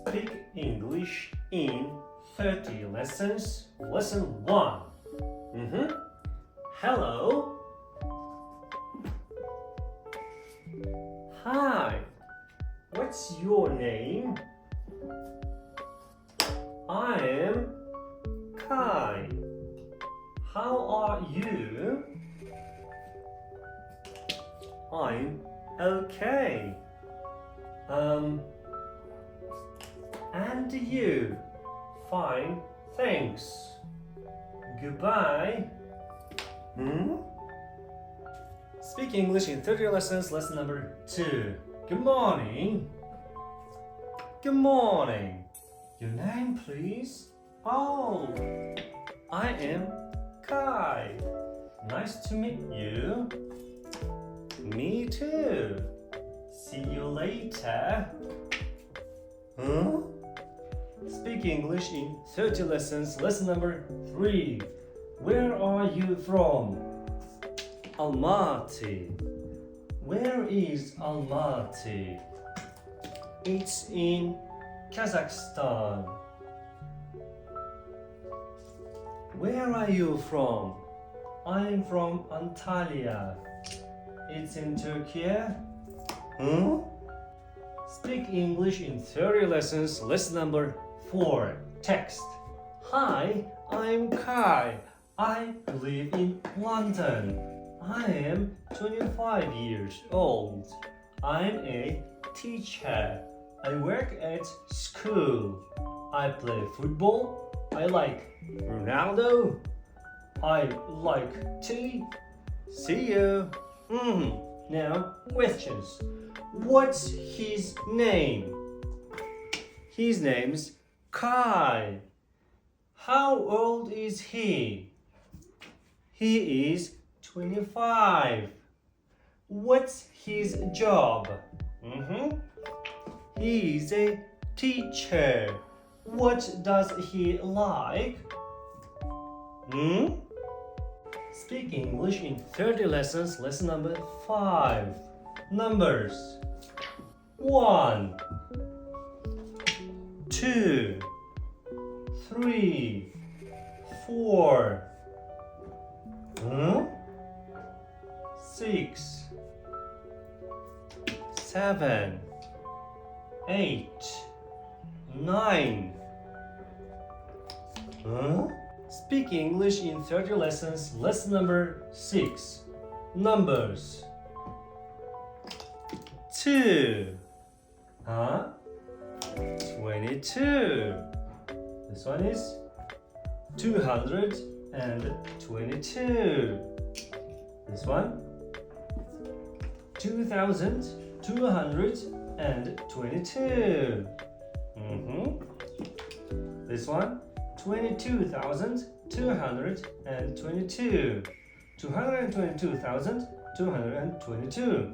Speak English in 30 lessons. Lesson 1. Hello. Hi. What's your name? I am Kai. How are you? I'm okay. And you? Fine, thanks. Goodbye. Speak English in 30 lessons. Lesson number 2. Good morning. Good morning. Your name, please? Oh, I am Kai. Nice to meet you. Me too. See you later. Speak English in 30 lessons. Lesson number 3. Where are you from? Almaty. Where is Almaty? It's in Kazakhstan. Where are you from? I'm from Antalya. It's in Turkey. Speak English in 30 lessons. Lesson number 4. Text. Hi, I'm Kai. I live in London. I am 25 years old. I'm a teacher. I work at school. I play football. I like Ronaldo. I like tea. See you. Now, questions. What's his name? His name's Kai. How old is he? He is 25. What's his job? He is a teacher. What does he like? Speak English in 30 lessons. Lesson number 5. Numbers. 1, 2, 3, 4, 6, 7, 8, 9. Speak English in 30 lessons. Lesson number 6. Numbers. 2. 22. This one is 222. This one 2222. This one 22,222. 222,222.